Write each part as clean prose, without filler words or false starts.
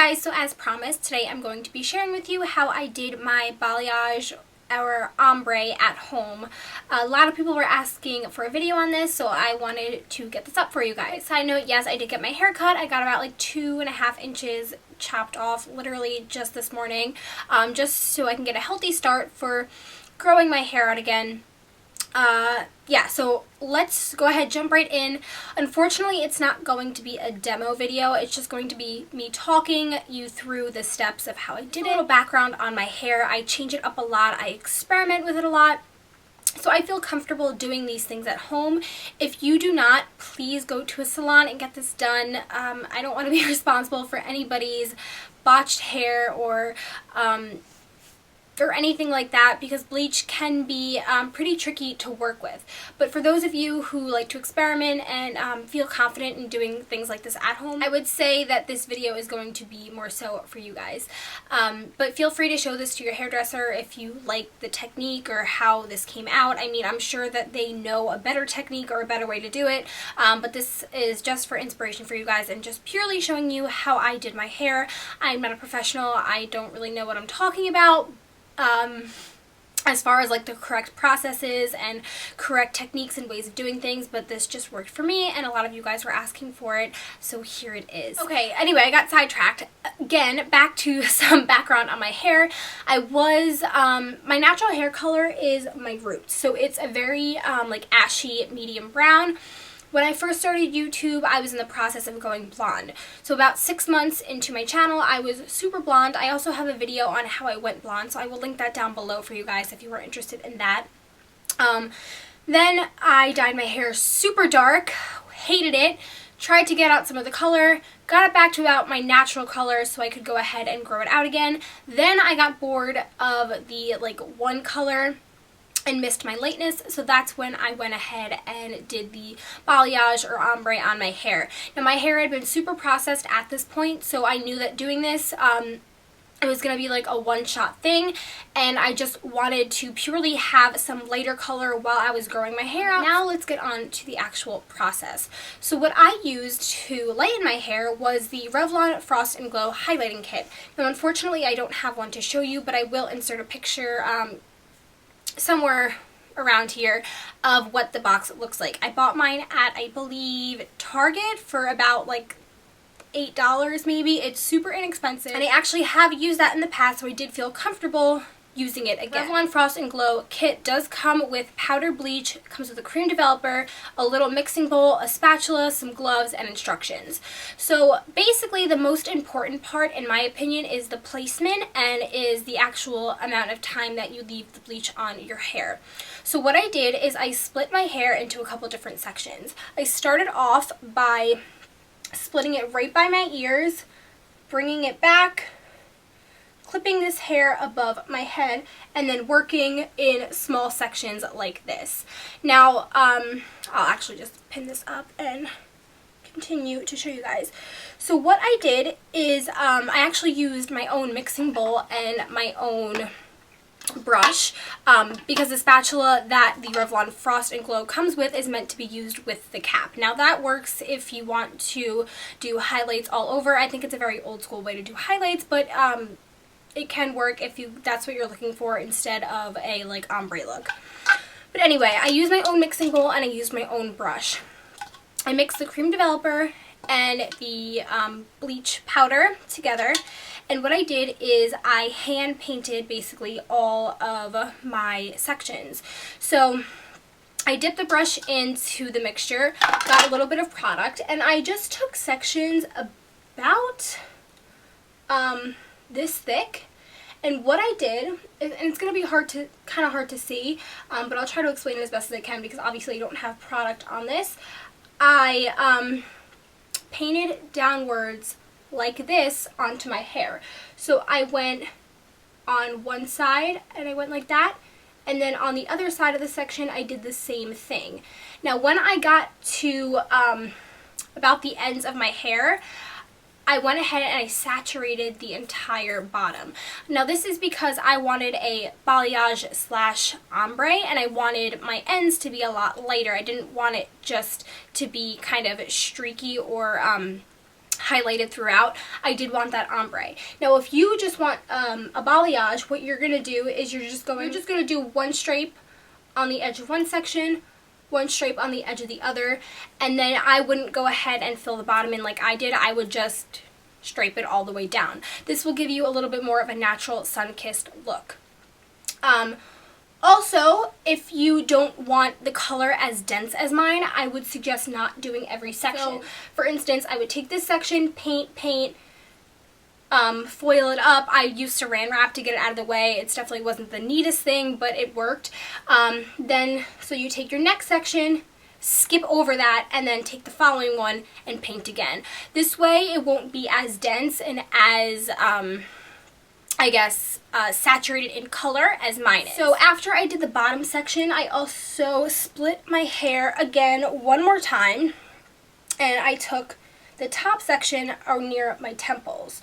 guys, so as promised, today I'm going to be sharing with you how I did my balayage or ombre at home. A lot of people were asking for a video on this, so I wanted to get this up for you guys. Side note, yes, I did get my hair cut. I got about like 2.5 inches chopped off literally just this morning, just so I can get a healthy start for growing my hair out again. Yeah, so let's go ahead, jump right in. Unfortunately, it's not going to be a demo video. It's just going to be me talking you through the steps of how I did it. A little background on my hair. I change it up a lot. I experiment with it a lot. So I feel comfortable doing these things at home. If you do not, please go to a salon and get this done. I don't want to be responsible for anybody's botched hair or anything like that, because bleach can be pretty tricky to work with. But for those of you who like to experiment and feel confident in doing things like this at home, I would say that this video is going to be more so for you guys. But feel free to show this to your hairdresser if you like the technique or how this came out. I mean, I'm sure that they know a better technique or a better way to do it, but this is just for inspiration for you guys and just purely showing you how I did my hair. I'm not a professional. I don't really know what I'm talking about as far as like the correct processes and correct techniques and ways of doing things, but this just worked for me and a lot of you guys were asking for it, so here it is. Okay, anyway, I got sidetracked. Again, back to some background on my hair. My natural hair color is my roots, so it's a very like ashy medium brown. When I first started YouTube, I was in the process of going blonde. So about 6 months into my channel, I was super blonde. I also have a video on how I went blonde, so I will link that down below for you guys if you are interested in that. Then I dyed my hair super dark, hated it, tried to get out some of the color, got it back to about my natural color so I could go ahead and grow it out again. Then I got bored of the like one color and missed my lightness, so that's when I went ahead and did the balayage or ombre on my hair. Now my hair had been super processed at this point, so I knew that doing this it was going to be like a one-shot thing, and I just wanted to purely have some lighter color while I was growing my hair out. Now let's get on to the actual process. So what I used to lighten my hair was the Revlon Frost and Glow highlighting kit. Now unfortunately I don't have one to show you, but I will insert a picture somewhere around here of what the box looks like. I bought mine at, I believe, Target for about like $8 maybe. It's super inexpensive, and I actually have used that in the past, so I did feel comfortable using it again. Revlon Frost and Glow kit does come with powder bleach, comes with a cream developer, a little mixing bowl, a spatula, some gloves, and instructions. So basically the most important part in my opinion is the placement and is the actual amount of time that you leave the bleach on your hair. So what I did is I split my hair into a couple different sections. I started off by splitting it right by my ears, bringing it back, clipping this hair above my head, and then working in small sections like this. Now, I'll actually just pin this up and continue to show you guys. So what I did is I actually used my own mixing bowl and my own brush because the spatula that the Revlon Frost and Glow comes with is meant to be used with the cap. Now that works if you want to do highlights all over. I think it's a very old school way to do highlights, but it can work if that's what you're looking for instead of a like ombre look. But anyway, I used my own mixing bowl and I used my own brush. I mixed the cream developer and the bleach powder together, and what I did is I hand painted basically all of my sections. So I dipped the brush into the mixture, got a little bit of product, and I just took sections about this thick. And what I did, and it's going to be kind of hard to see, but I'll try to explain it as best as I can because obviously I don't have product on this. I painted downwards like this onto my hair. So I went on one side and I went like that, and then on the other side of the section I did the same thing. Now when I got to about the ends of my hair, I went ahead and I saturated the entire bottom. Now this is because I wanted a balayage slash ombre and I wanted my ends to be a lot lighter. I didn't want it just to be kind of streaky or highlighted throughout, I did want that ombre. Now if you just want a balayage, what you're going to do is you're just going to do one stripe on the edge of one section, one stripe on the edge of the other, and then I wouldn't go ahead and fill the bottom in like I did. I would just stripe it all the way down. This will give you a little bit more of a natural sun-kissed look. Also, if you don't want the color as dense as mine, I would suggest not doing every section. So, for instance, I would take this section, paint, foil it up. I used saran wrap to get it out of the way. It definitely wasn't the neatest thing, but it worked. So you take your next section, skip over that, and then take the following one and paint again. This way it won't be as dense and as saturated in color as mine is. So after I did the bottom section, I also split my hair again one more time, and I took the top section near my temples.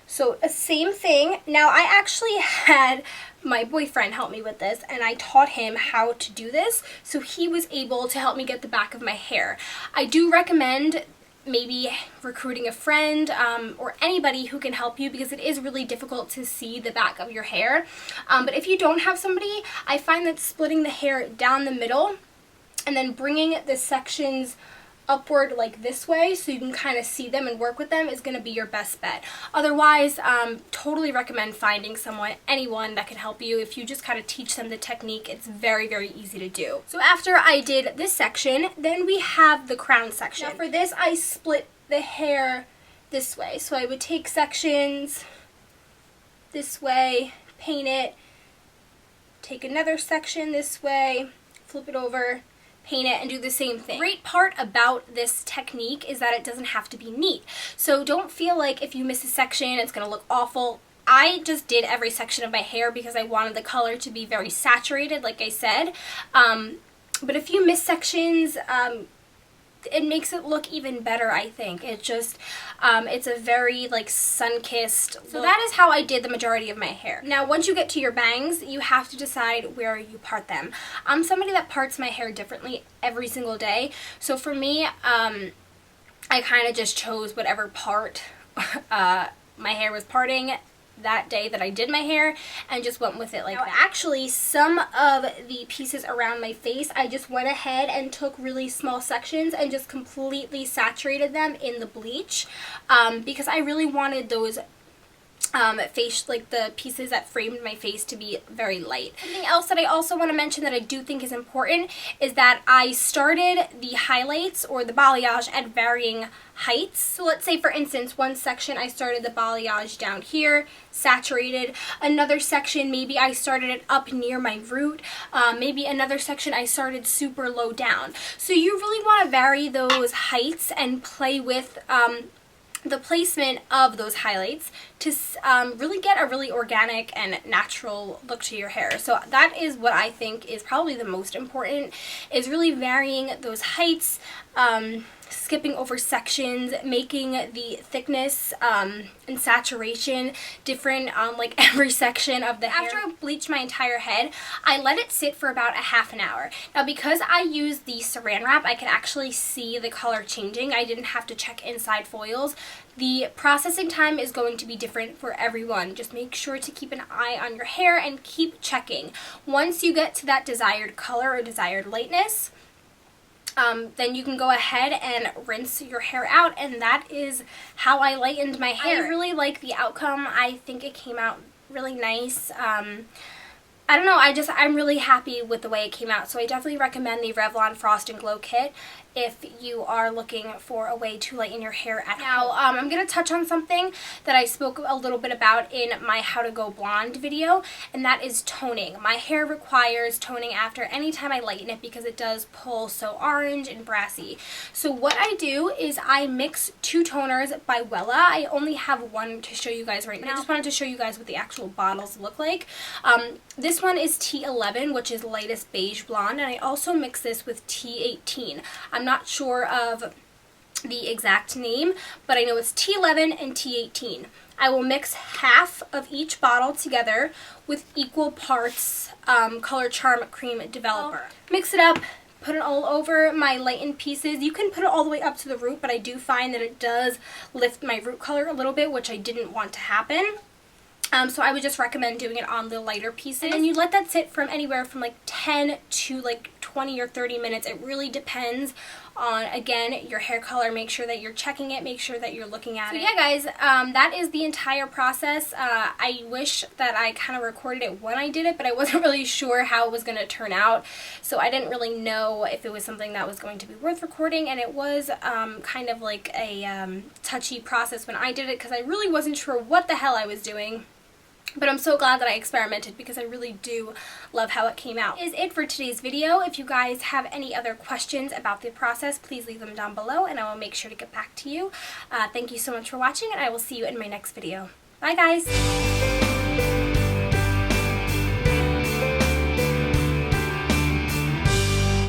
So same thing. Now I actually had my boyfriend help me with this, and I taught him how to do this, so he was able to help me get the back of my hair. I do recommend maybe recruiting a friend or anybody who can help you, because it is really difficult to see the back of your hair. But if you don't have somebody, I find that splitting the hair down the middle and then bringing the sections upward like this way so you can kind of see them and work with them is going to be your best bet. Otherwise, totally recommend finding anyone that can help you. If you just kind of teach them the technique, it's very, very easy to do. So after I did this section, then we have the crown section. Now for this, I split the hair this way. So I would take sections this way, paint it, take another section this way, flip it over, paint it, and do the same thing. The great part about this technique is that it doesn't have to be neat. So don't feel like if you miss a section, it's going to look awful. I just did every section of my hair because I wanted the color to be very saturated, like I said. But if you miss sections, it makes it look even better, I think. It just, it's a very like sun-kissed look. So that is how I did the majority of my hair. Now once you get to your bangs, you have to decide where you part them. I'm somebody that parts my hair differently every single day. So for me, I kind of just chose whatever part my hair was parting that day that I did my hair and just went with it like that. Actually, some of the pieces around my face, I just went ahead and took really small sections and just completely saturated them in the bleach because I really wanted those the pieces that framed my face to be very light. Something else that I also want to mention that I do think is important is that I started the highlights or the balayage at varying heights. So let's say for instance one section I started the balayage down here, saturated. Another section maybe I started it up near my root. Maybe another section I started super low down. So you really want to vary those heights and play with the placement of those highlights to really get a really organic and natural look to your hair. So that is what I think is probably the most important, is really varying those heights, skipping over sections, making the thickness and saturation different on like every section of the hair. After I bleached my entire head, I let it sit for about a half an hour. Now because I used the saran wrap, I could actually see the color changing. I didn't have to check inside foils. The processing time is going to be different for everyone. Just make sure to keep an eye on your hair and keep checking. Once you get to that desired color or desired lightness, then you can go ahead and rinse your hair out, and that is how I lightened my hair. I really like the outcome. I think it came out really nice. I don't know, I'm really happy with the way it came out, so I definitely recommend the Revlon Frost and Glow Kit if you are looking for a way to lighten your hair at home. Now, I'm going to touch on something that I spoke a little bit about in my How to Go Blonde video, and that is toning. My hair requires toning after any time I lighten it because it does pull so orange and brassy. So what I do is I mix two toners by Wella. I only have one to show you guys right now. I just wanted to show you guys what the actual bottles look like. This one is T11, which is lightest beige blonde, and I also mix this with T18. I'm not sure of the exact name, but I know it's T11 and T18. I will mix half of each bottle together with equal parts Color Charm Cream Developer. Mix it up, put it all over my lightened pieces. You can put it all the way up to the root, but I do find that it does lift my root color a little bit, which I didn't want to happen. So I would just recommend doing it on the lighter pieces. And you let that sit from anywhere from like 10 to like 20 or 30 minutes. It really depends on, again, your hair color. Make sure that you're checking it. Make sure that you're looking at it. So yeah, guys, that is the entire process. I wish that I kind of recorded it when I did it, but I wasn't really sure how it was going to turn out. So I didn't really know if it was something that was going to be worth recording, and it was kind of like a touchy process when I did it because I really wasn't sure what the hell I was doing. But I'm so glad that I experimented because I really do love how it came out. That is it for today's video. If you guys have any other questions about the process, please leave them down below and I will make sure to get back to you. Thank you so much for watching, and I will see you in my next video. Bye, guys!